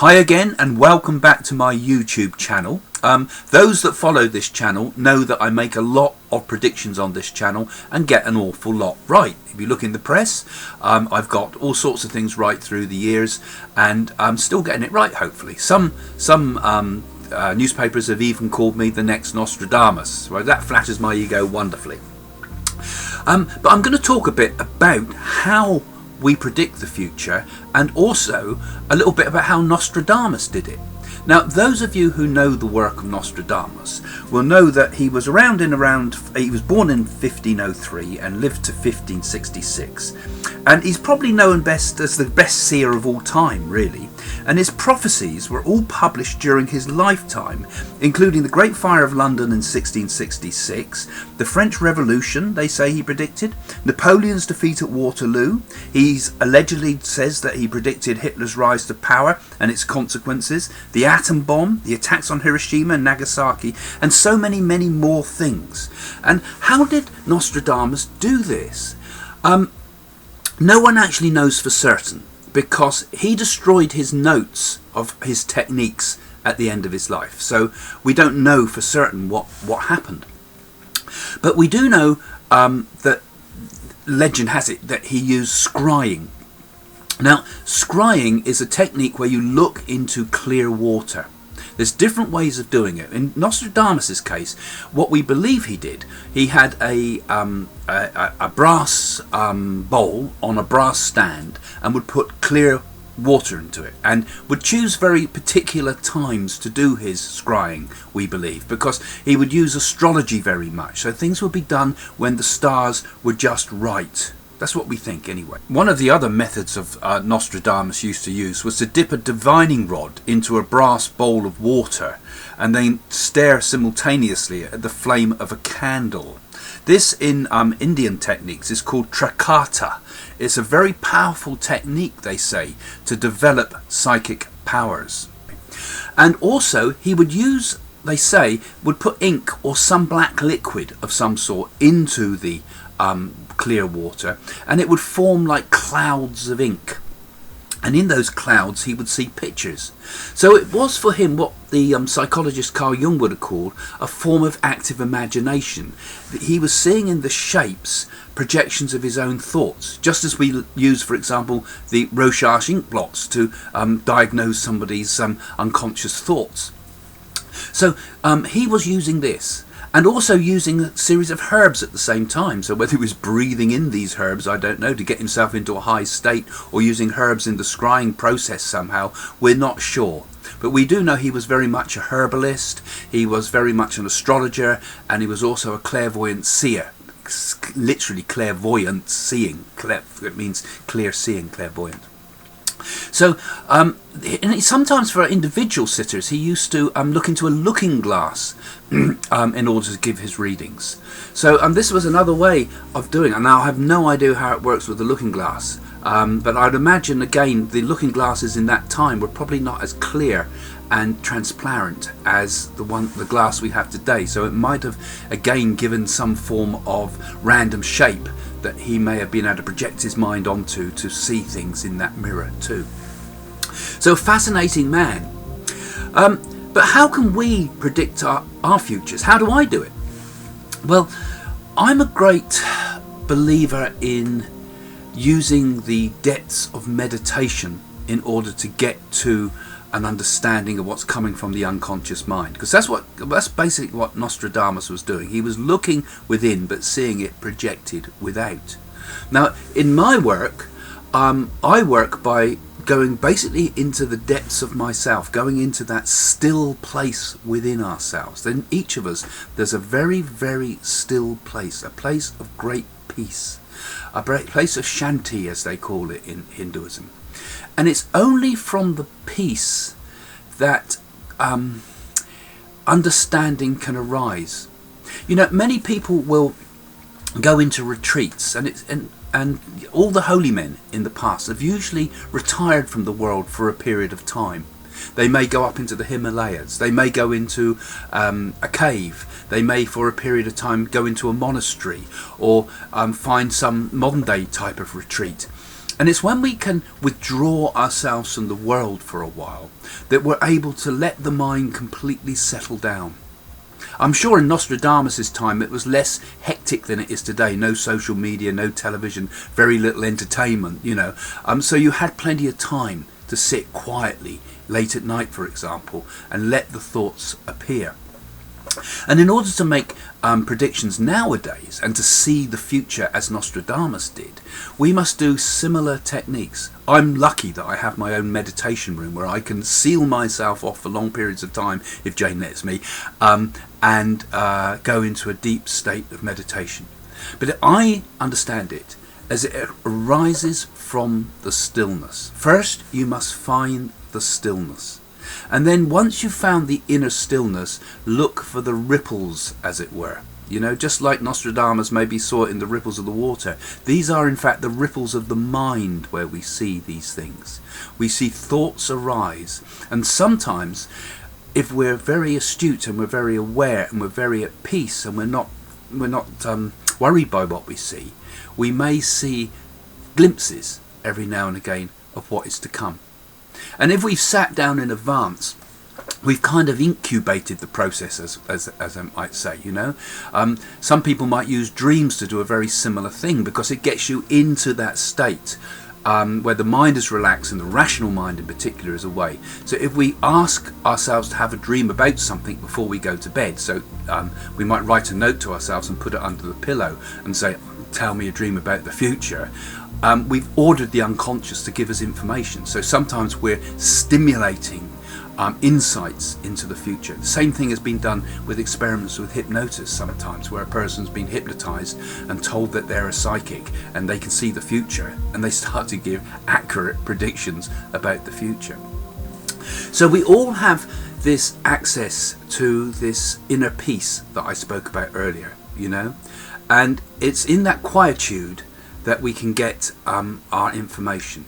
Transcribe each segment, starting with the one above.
Hi again and welcome back to my YouTube channel. Those that follow this channel know that I make a lot of predictions on this channel and get an awful lot right. If you look in the press, I've got all sorts of things right through the years and I'm still getting it right, hopefully. Some newspapers have even called me the next Nostradamus. Well, that flatters my ego wonderfully. But I'm going to talk a bit about how we predict the future and also a little bit about how Nostradamus did it. Now, those of you who know the work of Nostradamus will know that he was he was born in 1503 and lived to 1566. And he's probably known best as the best seer of all time, really. And his prophecies were all published during his lifetime, including the Great Fire of London in 1666, the French Revolution, they say he predicted, Napoleon's defeat at Waterloo. He's allegedly says that he predicted Hitler's rise to power and its consequences, the atom bomb, the attacks on Hiroshima and Nagasaki, and so many, many more things. And how did Nostradamus do this? No one actually knows for certain, because he destroyed his notes of his techniques at the end of his life. So we don't know for certain what happened. But we do know that legend has it that he used scrying. Now, scrying is a technique where you look into clear water. There's different ways of doing it. In Nostradamus's case, what we believe he did, he had a brass bowl on a brass stand and would put clear water into it and would choose very particular times to do his scrying, we believe, because he would use astrology very much. So things would be done when the stars were just right. That's what we think anyway. One of the other methods of Nostradamus used to use was to dip a divining rod into a brass bowl of water and then stare simultaneously at the flame of a candle. This in Indian techniques is called trakata. It's a very powerful technique, they say, to develop psychic powers. And also he would use, they say, would put ink or some black liquid of some sort into the clear water, and it would form like clouds of ink, and in those clouds he would see pictures. So it was for him what the psychologist Carl Jung would have called a form of active imagination. He was seeing in the shapes projections of his own thoughts, just as we use, for example, the Rorschach ink blots to diagnose somebody's unconscious thoughts. So he was using this, and also using a series of herbs at the same time. So whether he was breathing in these herbs, I don't know, to get himself into a high state, or using herbs in the scrying process somehow, we're not sure. But we do know he was very much a herbalist, he was very much an astrologer, and he was also a clairvoyant seer. Literally clairvoyant seeing. It means clear seeing, clairvoyant. So and sometimes for individual sitters he used to look into a looking glass in order to give his readings. So this was another way of doing it. Now I have no idea how it works with the looking glass, but I'd imagine again the looking glasses in that time were probably not as clear and transparent as the glass we have today. So it might have again given some form of random shape that he may have been able to project his mind onto to see things in that mirror too. So fascinating man. But how can we predict our futures? How do I do it? Well, I'm a great believer in using the depths of meditation in order to get to an understanding of what's coming from the unconscious mind, because that's basically what Nostradamus was doing. He was looking within but seeing it projected without. Now in my work, I work by going basically into the depths of myself, going into that still place within ourselves. Then each of us, there's a very, very still place, a place of great peace, a place of shanti as they call it in Hinduism. And it's only from the peace that understanding can arise. You know, many people will go into retreats, and all the holy men in the past have usually retired from the world for a period of time. They may go up into the Himalayas, they may go into a cave, they may for a period of time go into a monastery, or find some modern day type of retreat. And it's when we can withdraw ourselves from the world for a while that we're able to let the mind completely settle down. I'm sure in Nostradamus' time it was less hectic than it is today. No social media, no television, very little entertainment, you know. So you had plenty of time to sit quietly late at night, for example, and let the thoughts appear. And in order to make predictions nowadays and to see the future as Nostradamus did, we must do similar techniques. I'm lucky that I have my own meditation room where I can seal myself off for long periods of time, if Jane lets me, and go into a deep state of meditation. But I understand it as it arises from the stillness. First, you must find the stillness. And then once you've found the inner stillness, look for the ripples, as it were. You know, just like Nostradamus maybe saw it in the ripples of the water. These are in fact the ripples of the mind where we see these things. We see thoughts arise. And sometimes, if we're very astute and we're very aware and we're very at peace and we're not worried by what we see, we may see glimpses every now and again of what is to come. And if we've sat down in advance, we've kind of incubated the process, as I might say, you know. Some people might use dreams to do a very similar thing because it gets you into that state where the mind is relaxed and the rational mind in particular is away. So if we ask ourselves to have a dream about something before we go to bed, so we might write a note to ourselves and put it under the pillow and say, tell me a dream about the future. We've ordered the unconscious to give us information. So sometimes we're stimulating insights into the future. The same thing has been done with experiments with hypnosis sometimes, where a person's been hypnotized and told that they're a psychic and they can see the future, and they start to give accurate predictions about the future. So we all have this access to this inner peace that I spoke about earlier, you know, and it's in that quietude that we can get our information.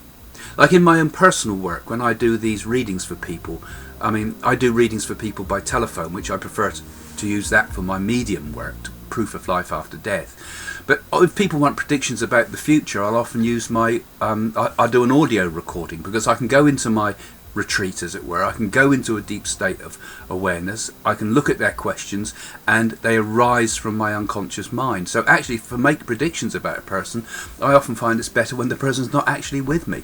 Like in my own personal work, when I do these readings for people, I do readings for people by telephone, which I prefer to use that for my medium work, proof of life after death. But if people want predictions about the future, I'll often use I do an audio recording, because I can go into my retreat, as it were. I can go into a deep state of awareness. I can look at their questions and they arise from my unconscious mind. So actually, for make predictions about a person, I often find it's better when the person's not actually with me.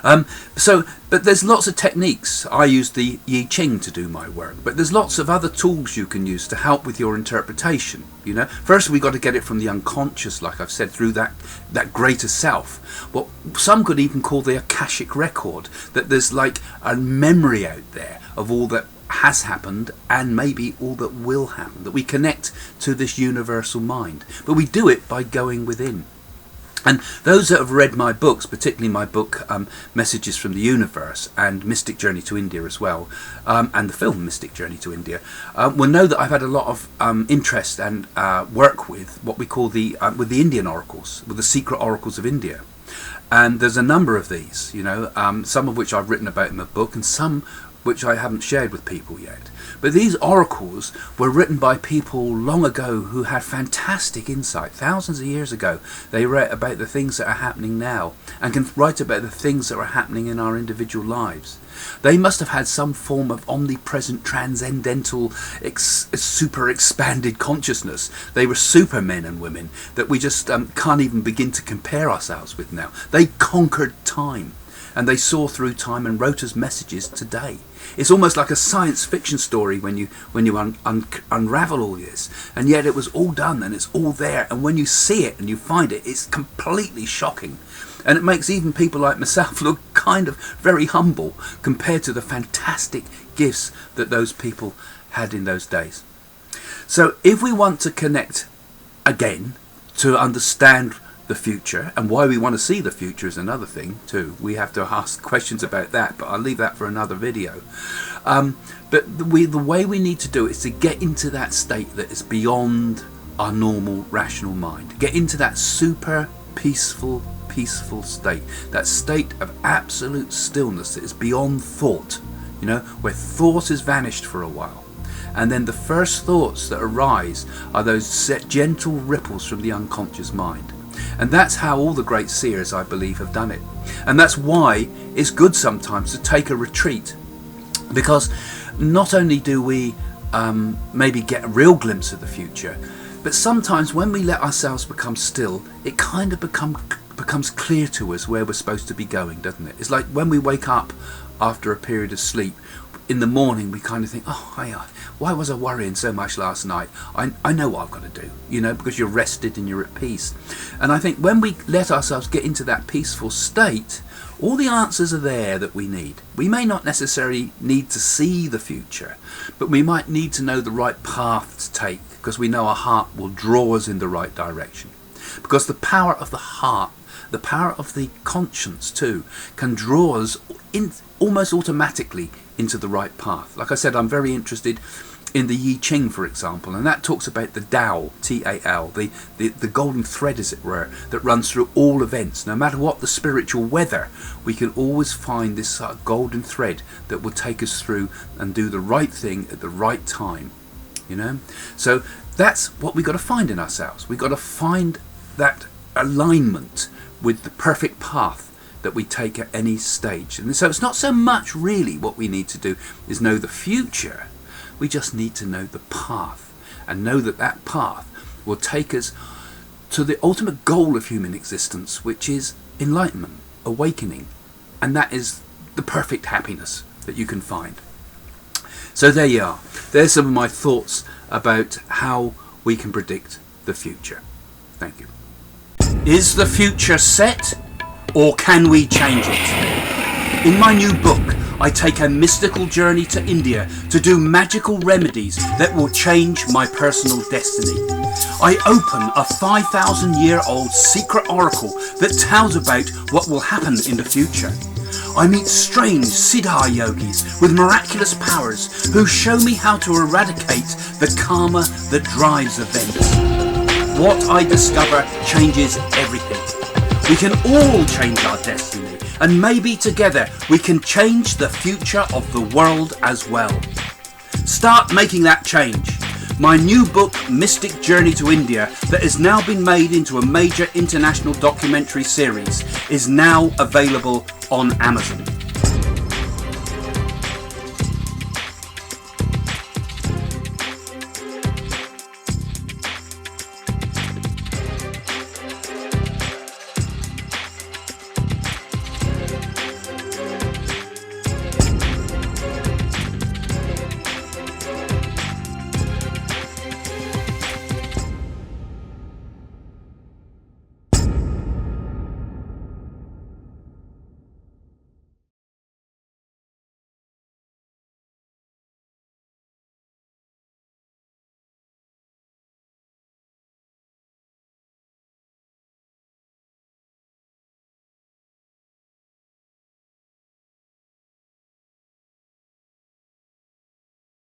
But there's lots of techniques. I use the I Ching to do my work, but there's lots of other tools you can use to help with your interpretation. You know, first we've got to get it from the unconscious, like I've said, through that greater self. What some could even call the Akashic record, that there's like a memory out there of all that has happened and maybe all that will happen, that we connect to this universal mind. But we do it by going within. And those that have read my books, particularly my book Messages from the Universe and Mystic Journey to India as well, and the film Mystic Journey to India, will know that I've had a lot of interest and work with what we call with the Indian oracles, with the secret oracles of India. And there's a number of these, you know, some of which I've written about in my book and some which I haven't shared with people yet. But these oracles were written by people long ago who had fantastic insight. Thousands of years ago, they wrote about the things that are happening now and can write about the things that are happening in our individual lives. They must have had some form of omnipresent, transcendental, super expanded consciousness. They were supermen and women that we just can't even begin to compare ourselves with now. They conquered time. And they saw through time and wrote us messages today. It's almost like a science fiction story when you unravel all this, and yet it was all done and it's all there. And when you see it and you find it, it's completely shocking, and it makes even people like myself look kind of very humble compared to the fantastic gifts that those people had in those days. So if we want to connect again to understand the future, and why we want to see the future is another thing too. We have to ask questions about that, but I'll leave that for another video. But the way we need to do it is to get into that state that is beyond our normal rational mind. Get into that super peaceful state, that state of absolute stillness that is beyond thought, you know, where thought has vanished for a while. And then the first thoughts that arise are those gentle ripples from the unconscious mind. And that's how all the great seers, I believe, have done it. And that's why it's good sometimes to take a retreat, because not only do we maybe get a real glimpse of the future, but sometimes when we let ourselves become still, it kind of becomes clear to us where we're supposed to be going, doesn't it? It's like when we wake up after a period of sleep, in the morning we kind of think, oh, why was I worrying so much last night? I know what I've got to do, you know, because you're rested and you're at peace. And I think when we let ourselves get into that peaceful state, all the answers are there that we need. We may not necessarily need to see the future, but we might need to know the right path to take, because we know our heart will draw us in the right direction. Because the power of the heart, the power of the conscience too, can draw us in almost automatically into the right path. Like I said, I'm very interested in the I Ching, for example, and that talks about the Tao, T-A-L, the golden thread, as it were, that runs through all events. No matter what the spiritual weather, we can always find this golden thread that will take us through and do the right thing at the right time, you know. So that's what we've got to find in ourselves. We've got to find that alignment with the perfect path that we take at any stage. And so it's not so much really what we need to do is know the future. We just need to know the path, and know that that path will take us to the ultimate goal of human existence, which is enlightenment, awakening, and that is the perfect happiness that you can find. So there you are. There's some of my thoughts about how we can predict the future. Thank you. Is the future set, or can we change it? In my new book, I take a mystical journey to India to do magical remedies that will change my personal destiny. I open a 5,000-year-old secret oracle that tells about what will happen in the future. I meet strange siddha yogis with miraculous powers who show me how to eradicate the karma that drives events. What I discover changes everything. We can all change our destiny, and maybe together we can change the future of the world as well. Start making that change. My new book, Mystic Journey to India, that has now been made into a major international documentary series, is now available on Amazon.